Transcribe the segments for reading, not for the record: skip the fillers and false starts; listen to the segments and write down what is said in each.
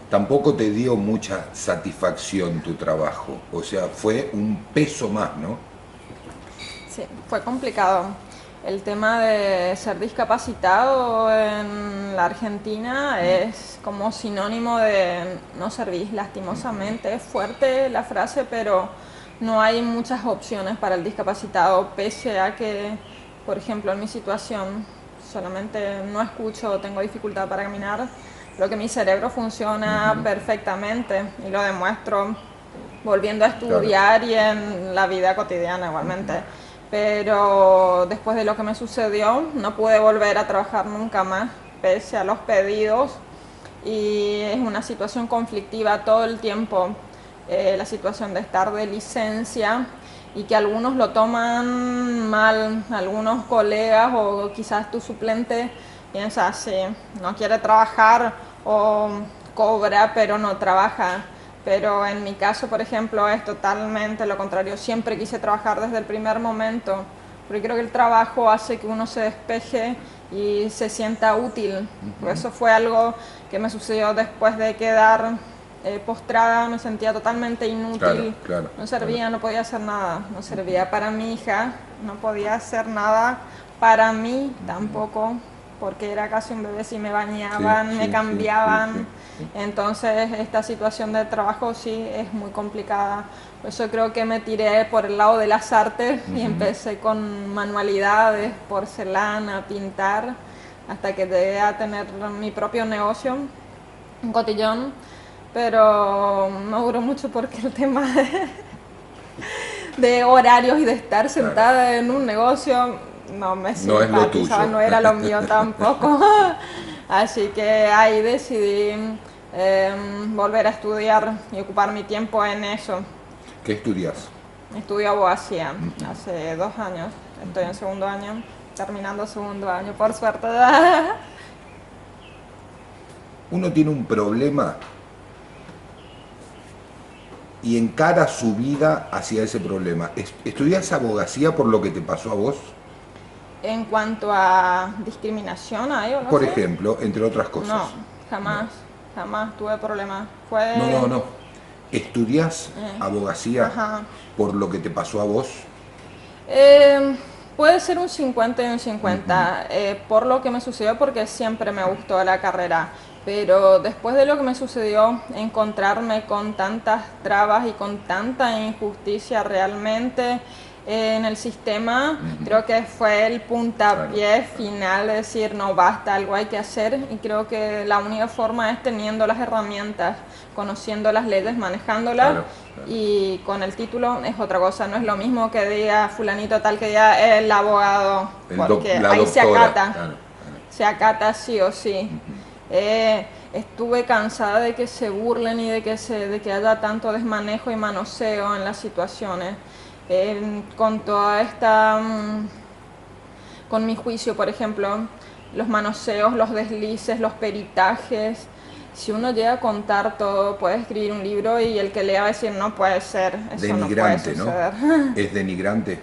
tampoco te dio mucha satisfacción tu trabajo, o sea, fue un peso más, ¿no? Sí, fue complicado. El tema de ser discapacitado en la Argentina es como sinónimo de no servir, lastimosamente. Es fuerte la frase, pero no hay muchas opciones para el discapacitado, pese a que, por ejemplo, en mi situación solamente no escucho, tengo dificultad para caminar, lo que mi cerebro funciona perfectamente y lo demuestro volviendo a Claro. estudiar y en la vida cotidiana igualmente. Pero después de lo que me sucedió, no pude volver a trabajar nunca más, pese a los pedidos. Y es una situación conflictiva todo el tiempo, la situación de estar de licencia y que algunos lo toman mal, algunos colegas o quizás tu suplente piensa, sí, no quiere trabajar o cobra pero no trabaja. Pero en mi caso, por ejemplo, es totalmente lo contrario. Siempre quise trabajar desde el primer momento, porque creo que el trabajo hace que uno se despeje y se sienta útil. Por eso fue algo que me sucedió después de quedar postrada, me sentía totalmente Claro, inútil, claro, no claro. servía, no podía hacer nada, no servía para mi hija, no podía hacer nada para mí tampoco, porque era casi un bebé, si me Sí, bañaban, me sí, sí, sí, sí, cambiaban. sí. Entonces esta situación de trabajo sí es muy complicada. Por eso creo que me tiré por el lado de las artes y empecé con manualidades, porcelana, pintar, hasta que llegué a tener mi propio negocio, un cotillón. Pero no duró mucho porque el tema de horarios y de estar Claro. sentada en un negocio no me No es lo simpatizaba, tuyo. no era lo mío tampoco. Así que ahí decidí volver a estudiar y ocupar mi tiempo en eso. ¿Qué estudias? Estudio abogacía hace 2 años, estoy en segundo año, terminando segundo año, por suerte. Uno tiene un problema y encara su vida hacia ese problema. ¿Estudias abogacía por lo que te pasó a vos? En cuanto a discriminación, ¿hay o no Por sé? ejemplo, entre otras No, cosas. No. jamás, jamás tuve problemas. No, no, Fue, no. ¿Estudias abogacía ajá. por lo que te pasó a vos? Eh, puede ser un 50 y un 50, por lo que me sucedió, porque siempre me gustó la carrera. Pero después de lo que me sucedió, encontrarme con tantas trabas y con tanta injusticia realmente en el sistema, creo que fue el Claro, puntapié claro, final de decir no basta, algo hay que hacer, y creo que la única forma es teniendo las herramientas, conociendo las leyes, manejándolas, claro, claro. y con el título es otra cosa, no es lo mismo que diga fulanito tal que diga el abogado, porque La ahí doctora. Claro, claro. se acata sí o sí. Estuve cansada de que se burlen y de que haya tanto desmanejo y manoseo en las situaciones. Con toda esta, con mi juicio, por ejemplo, los manoseos, los deslices, los peritajes. Si uno llega a contar todo, puede escribir un libro y el que lea va a decir, no puede ser, eso no puede Denigrante, ¿no? suceder. Es denigrante.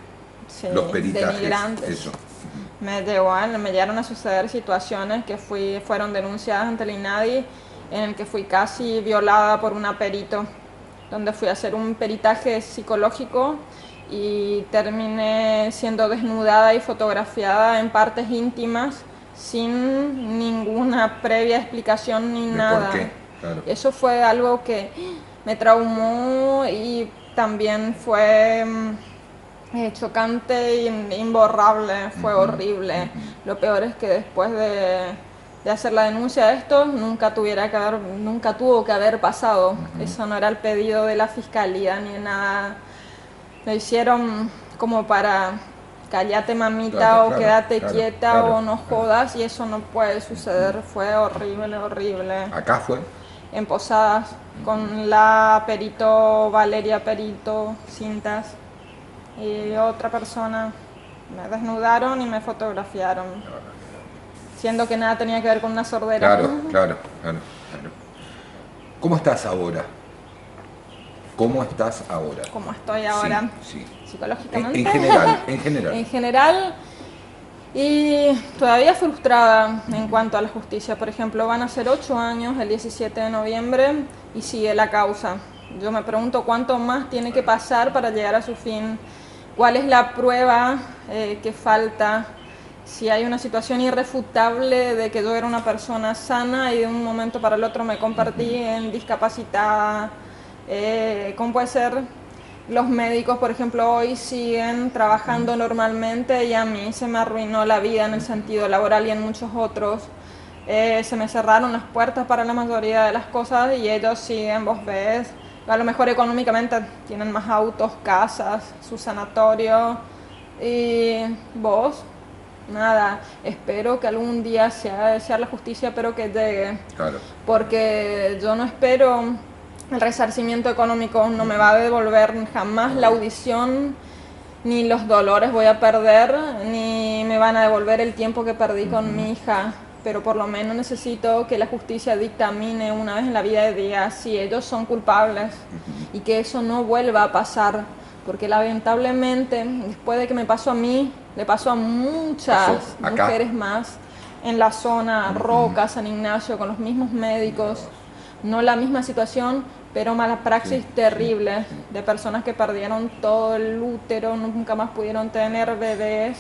Sí, Los peritajes, denigrantes. eso. Me llegaron a suceder situaciones que fueron denunciadas ante el INADI, en el que fui casi violada por un perito, donde fui a hacer un peritaje psicológico y terminé siendo desnudada y fotografiada en partes íntimas sin ninguna previa explicación ni ¿De por nada. qué? Claro. Eso fue algo que me traumó y también fue chocante e imborrable, fue horrible. Lo peor es que después de hacer la denuncia de esto, nunca tuvo que haber pasado. Eso no era el pedido de la fiscalía ni nada. Lo hicieron como para cállate mamita Claro, o claro, quédate claro, quieta claro, o no claro. jodas, y eso no puede suceder. Fue horrible, horrible. Acá fue. En Posadas con la perito Valeria Perito Cintas y otra persona. Me desnudaron y me fotografiaron, siendo que nada tenía que ver con una sordera. Claro, claro, claro, claro. ¿Cómo estás ahora? ¿Cómo estás ahora? Como estoy Sí, ahora sí. En psicológicamente. general, en general. En general, Y todavía frustrada en cuanto a la justicia. Por ejemplo, van a ser 8 años el 17 de noviembre y sigue la causa. Yo me pregunto cuánto más tiene que pasar para llegar a su fin, cuál es la prueba que falta, si hay una situación irrefutable de que yo era una persona sana y de un momento para el otro me convertí en discapacitada. ¿Cómo puede ser? Los médicos, por ejemplo, hoy siguen trabajando normalmente y a mí se me arruinó la vida en el sentido laboral y en muchos otros. Se me cerraron las puertas para la mayoría de las cosas y ellos siguen, vos ves, a lo mejor económicamente tienen más autos, casas, su sanatorio y vos, nada, espero que algún día sea la justicia, pero que llegue. Claro. Porque yo no espero el resarcimiento económico, no me va a devolver jamás la audición, ni los dolores voy a perder, ni me van a devolver el tiempo que perdí con mi hija. Pero por lo menos necesito que la justicia dictamine una vez en la vida de día si ellos son culpables y que eso no vuelva a pasar. Porque lamentablemente, después de que me pasó a mí, le pasó a muchas mujeres más en la zona Roca, San Ignacio, con los mismos médicos. No la misma situación, pero mala praxis terrible de personas que perdieron todo el útero, nunca más pudieron tener bebés,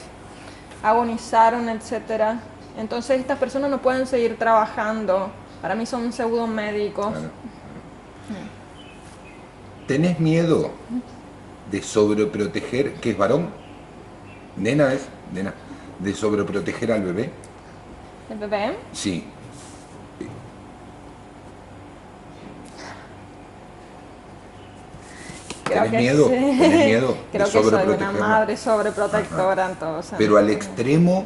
agonizaron, etcétera. Entonces estas personas no pueden seguir trabajando. Para mí son pseudo médicos. Claro. ¿Tenés miedo de sobreproteger, que es varón? Nena, de sobreproteger al bebé. ¿El bebé? Sí. ¿Tenés miedo? Sí. ¿Tenés miedo? Creo que soy una madre sobreprotectora, entonces. Pero al extremo,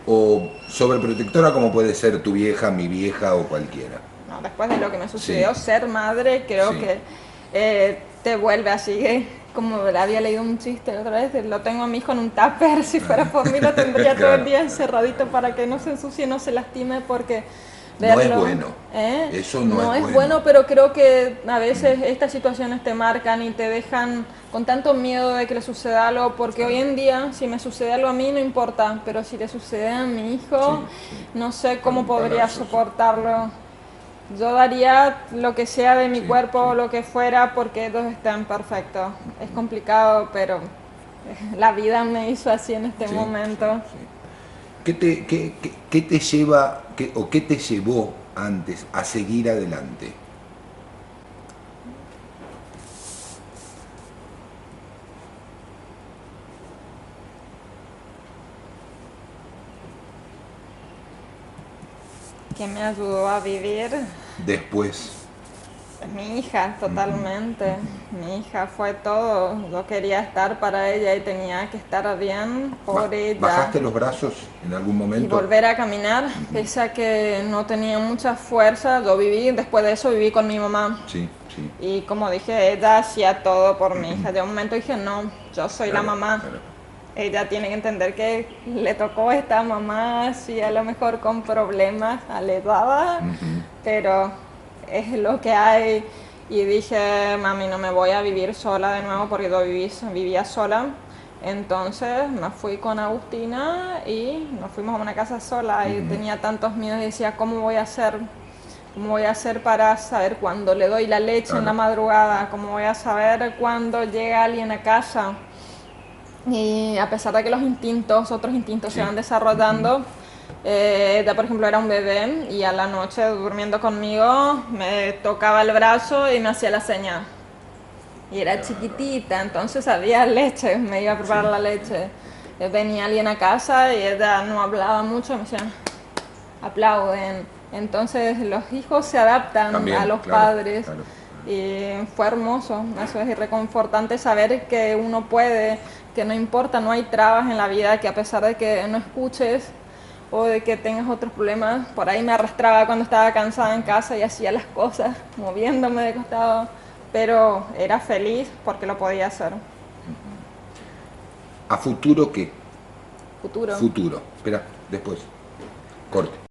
o sobreprotectora como puede ser tu vieja, mi vieja o cualquiera. No, después de lo que me sucedió, ser madre, creo que te vuelve así, como había leído un chiste la otra vez, lo tengo a mi hijo en un tupper, si fuera por mí lo tendría todo el día encerradito para que no se ensucie, no se lastime, porque verlo, no es bueno. Eso no es bueno, pero creo que a veces estas situaciones te marcan y te dejan con tanto miedo de que le suceda algo, porque hoy en día si me sucede algo a mí no importa, pero si le sucede a mi hijo, no sé cómo podría soportarlo. Yo daría lo que sea de mi cuerpo, lo que fuera, porque ellos estén perfectos. Es complicado, pero la vida me hizo así en este momento. ¿Qué te lleva, o qué te llevó antes a seguir adelante? ¿Qué me ayudó a vivir? Después. Mi hija, totalmente. Mi hija fue todo. Yo quería estar para ella y tenía que estar bien por ella. ¿Bajaste los brazos en algún momento? Y volver a caminar, pese a que no tenía mucha fuerza. Yo después de eso viví con mi mamá. Sí, sí. Y como dije, ella hacía todo por mi hija. De un momento dije, no, yo soy la mamá. Ella tiene que entender que le tocó esta mamá, así a lo mejor con problemas a la edad, pero es lo que hay. Y dije, mami, no me voy a vivir sola de nuevo porque yo vivía sola. Entonces me fui con Agustina y nos fuimos a una casa sola y tenía tantos miedos y decía, ¿cómo voy a hacer? ¿Cómo voy a hacer para saber cuándo le doy la leche en la madrugada? ¿Cómo voy a saber cuándo llega alguien a casa? Y a pesar de que otros instintos se van desarrollando, ella por ejemplo era un bebé y a la noche durmiendo conmigo me tocaba el brazo y me hacía la señal. Y era chiquitita, entonces había leche, me iba a preparar la leche. Venía alguien a casa y ella no hablaba mucho, me decía, aplauden. Entonces los hijos se adaptan también, a los padres. Claro. Y fue hermoso, eso es reconfortante saber que uno puede, que no importa, no hay trabas en la vida, que a pesar de que no escuches o de que tengas otros problemas, por ahí me arrastraba cuando estaba cansada en casa y hacía las cosas, moviéndome de costado, pero era feliz porque lo podía hacer. ¿A futuro qué? Futuro. Futuro. Espera, después. Corte.